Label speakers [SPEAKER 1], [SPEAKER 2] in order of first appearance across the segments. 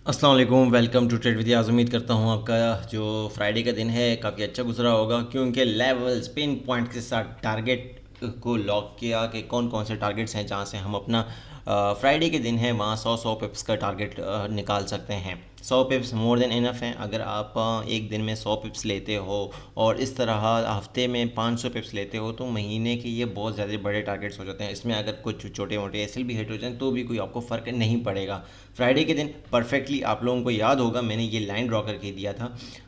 [SPEAKER 1] अस्सलाम वालेकुम, welcome to trade with याज़। उम्मीद करता हूँ आपका जो फ्राइडे का दिन है काफ़ी अच्छा गुजरा होगा, क्योंकि लेवल्स पिन पॉइंट के साथ टारगेट को लॉक किया कि कौन कौन से टारगेट्स हैं जहाँ से हम अपना फ्राइडे के दिन है वहाँ 100 पिप्स का टारगेट निकाल सकते हैं। 100 पिप्स मोर देन इनफ हैं। अगर आप एक दिन में 100 पिप्स लेते हो और इस तरह हफ्ते में 500 पिप्स लेते हो तो महीने के ये बहुत ज़्यादा बड़े टारगेट्स हो जाते हैं। इसमें अगर कुछ छोटे मोटे एसएल भी हिट हो जाए तो भी कोई आपको फ़र्क नहीं पड़ेगा। फ्राइडे के दिन परफेक्टली आप लोगों को याद होगा मैंने ये लाइन ड्रॉ करके दिया था।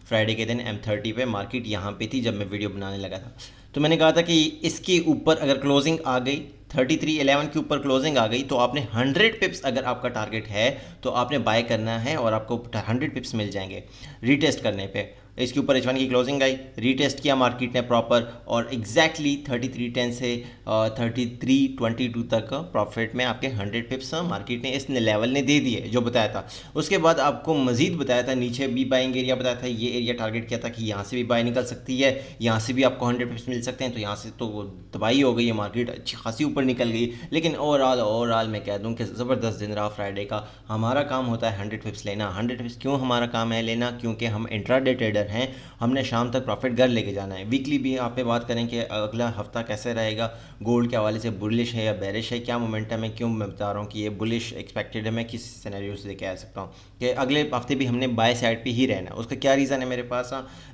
[SPEAKER 1] फ्राइडे के दिन M30 पे मार्केट यहाँ पे थी जब मैं वीडियो बनाने लगा था, तो मैंने कहा था कि इसके ऊपर अगर क्लोजिंग आ गई 3311 के ऊपर क्लोजिंग आ गई तो आपने 100 पिप्स, अगर आपका टारगेट है तो आपने बाय करना है और आपको 100 पिप्स मिल जाएंगे रीटेस्ट करने पे। इसके ऊपर H1 की क्लोजिंग आई, रीटेस्ट किया मार्केट ने प्रॉपर और एग्जैक्टली 3310 से 3322 तक प्रॉफिट में आपके 100 पिप्स मार्केट ने इस लेवल ने दे दिए जो बताया था। उसके बाद आपको मजीद बताया था, नीचे भी बाइंग एरिया बताया था, ये एरिया टारगेट किया था कि यहाँ से भी बाय निकल सकती है, यहाँ से भी आपको 100 पिप्स मिल सकते हैं। तो यहाँ से तो तबाही हो गई है, मार्केट अच्छी खासी ऊपर निकल गई। लेकिन ओवरऑल मैं कह दूँ कि ज़बरदस्त दिन रहा फ्राइडे का। हमारा काम होता है 100 पिप्स लेना। 100 पिप्स क्यों हमारा काम है लेना? क्योंकि हम इंट्राडे ट्रेडर हैं, हमने शाम तक प्रॉफिट घर लेके जाना है। वीकली भी आप पे बात करें कि अगला हफ्ता कैसे रहेगा, गोल्ड के हवाले से बुलिश है या बेरिश है, क्या मोमेंटम है, क्यों मैं बता रहा हूँ कि ये बुलिश एक्सपेक्टेड है। मैं किस सिनेरियो से लेके आ सकता हूँ कि अगले हफ्ते भी हमने बाय साइड पे ही रहना है। उसका क्या रीज़न है मेरे पास?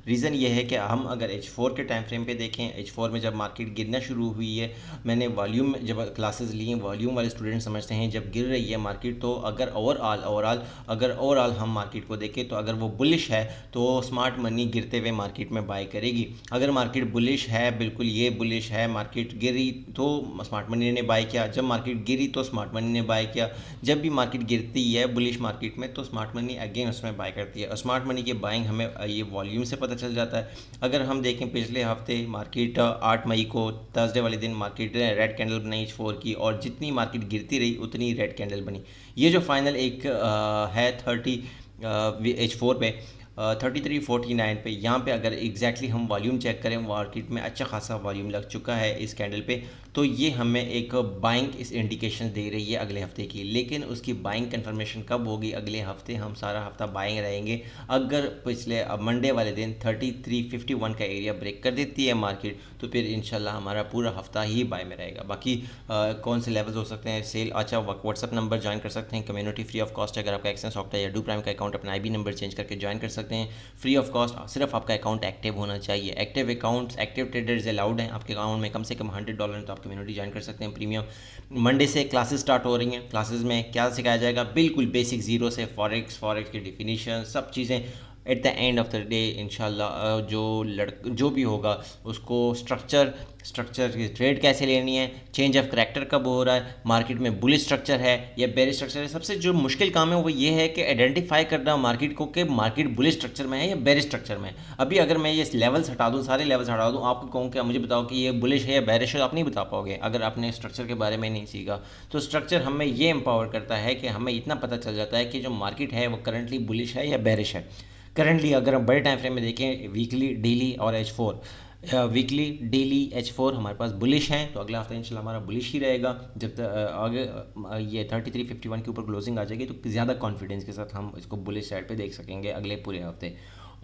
[SPEAKER 1] रीज़न ये है कि हम अगर H4 के टाइम फ्रेम पे देखें, H4 में जब मार्केट गिरना शुरू हुई है, मैंने वॉल्यूम जब क्लासेस ली हैं, वॉल्यूम वाले स्टूडेंट समझते हैं जब गिर रही है मार्केट तो अगर ओवरऑल हम मार्केट को देखें तो अगर वो बुलिश है तो स्मार्ट मनी गिरते हुए मार्केट में बाय करेगी। अगर मार्केट बुलिश है, बिल्कुल ये बुलिश है, मार्केट गिरी तो स्मार्ट मनी ने बाय किया, जब मार्केट गिरी तो स्मार्ट मनी ने बाय किया। जब भी मार्केट गिरती है बुलिश मार्केट में तो स्मार्ट मनी अगेन उसमें बाय करती है और स्मार्ट मनी की बाइंग हमें ये वॉल्यूम से पता चल जाता है। अगर हम देखें पिछले हफ्ते मार्केट 8 मई को थर्सडे वाले दिन मार्केट रेड कैंडल बनाई H4 की, और जितनी मार्केट गिरती रही उतनी रेड कैंडल बनी। ये जो फाइनल एक है 30 H4 पे 3349 पे, यहाँ पे अगर एग्जैक्टली हम वॉल्यूम चेक करें, मार्केट में अच्छा खासा वॉल्यूम लग चुका है इस कैंडल पे, तो ये हमें एक बाइंग इस इंडिकेशन दे रही है अगले हफ्ते की। लेकिन उसकी बाइंग कंफर्मेशन कब होगी? अगले हफ्ते हम सारा हफ्ता बाइंग रहेंगे। अगर पिछले मंडे वाले दिन 3351 का एरिया ब्रेक कर देती है मार्केट तो फिर इंशाल्लाह हमारा पूरा हफ्ता ही बाय में रहेगा। बाकी कौन से लेवल्स हो सकते हैं सेल? अच्छा, व्हाट्सअप नंबर ज्वाइन कर सकते हैं, कम्युनिटी फ्री ऑफ कॉस्ट। अगर आपका एक्सेस ऑक्टा या डू प्राइम का अकाउंट अपना IB नंबर चेंज करके ज्वाइन कर सकते हैं फ्री ऑफ कॉस्ट। सिर्फ आपका अकाउंट एक्टिव होना चाहिए। Active accounts, active traders allowed हैं। आपके अकाउंट में कम से कम $100 है तो आप कम्युनिटी ज्वाइन कर सकते हैं प्रीमियम। मंडे से क्लासेस स्टार्ट हो रही हैं। क्लासेस में क्या सिखाया जाएगा? बिल्कुल बेसिक ज़ीरो से फॉरेक्स की डिफिनीशन, सब चीज़ें at the end of the day इंशाल्लाह। जो भी होगा उसको स्ट्रक्चर की ट्रेड कैसे लेनी है, चेंज ऑफ करैक्टर कब हो रहा है, मार्केट में बुलिश स्ट्रक्चर है या बेरिश स्ट्रक्चर है। सबसे जो मुश्किल काम है वो ये है कि आइडेंटिफाई करना मार्केट को कि मार्केट बुलिश स्ट्रक्चर में है या बेरिश स्ट्रक्चर में है। अभी अगर मैं ये लेवल्स हटा दूँ, सारे लेवल्स हटा दूँ, आपको कहूँ कि मुझे बताओ कि ये बुलिश है या बेरिश है, आप नहीं बता पाओगे अगर आपने स्ट्रक्चर के बारे में नहीं सीखा। तो स्ट्रक्चर हमें ये एम्पावर करता है कि हमें इतना पता चल जाता है कि जो मार्केट है वो करंटली बुलिश है या बेरिश है। करंटली अगर हम बड़े टाइम फ्रेम में देखें, वीकली, डेली और H4, वीकली, डेली, H4 हमारे पास बुलिश हैं तो अगला हफ्ता इंशाल्लाह हमारा बुलिश ही रहेगा। जब तक आगे ये 3351 के ऊपर क्लोजिंग आ जाएगी तो ज़्यादा कॉन्फिडेंस के साथ हम इसको बुलिश साइड पे देख सकेंगे अगले पूरे हफ्ते।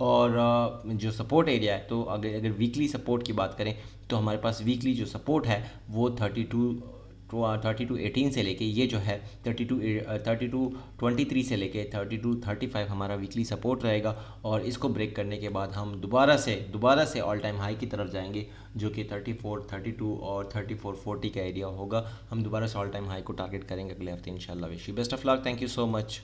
[SPEAKER 1] और जो सपोर्ट एरिया है तो अगर वीकली सपोर्ट की बात करें तो हमारे पास वीकली जो सपोर्ट है वो 3218 से लेके ये जो है 3223 से लेके 3235 हमारा वीकली सपोर्ट रहेगा। और इसको ब्रेक करने के बाद हम दोबारा से ऑल टाइम हाई की तरफ जाएंगे जो कि 3432 और 3440 का एरिया होगा। हम दोबारा से ऑल टाइम हाई को टारगेट करेंगे अगले हफ्ते इंशाल्लाह। Wish you best of luck. Thank you so much.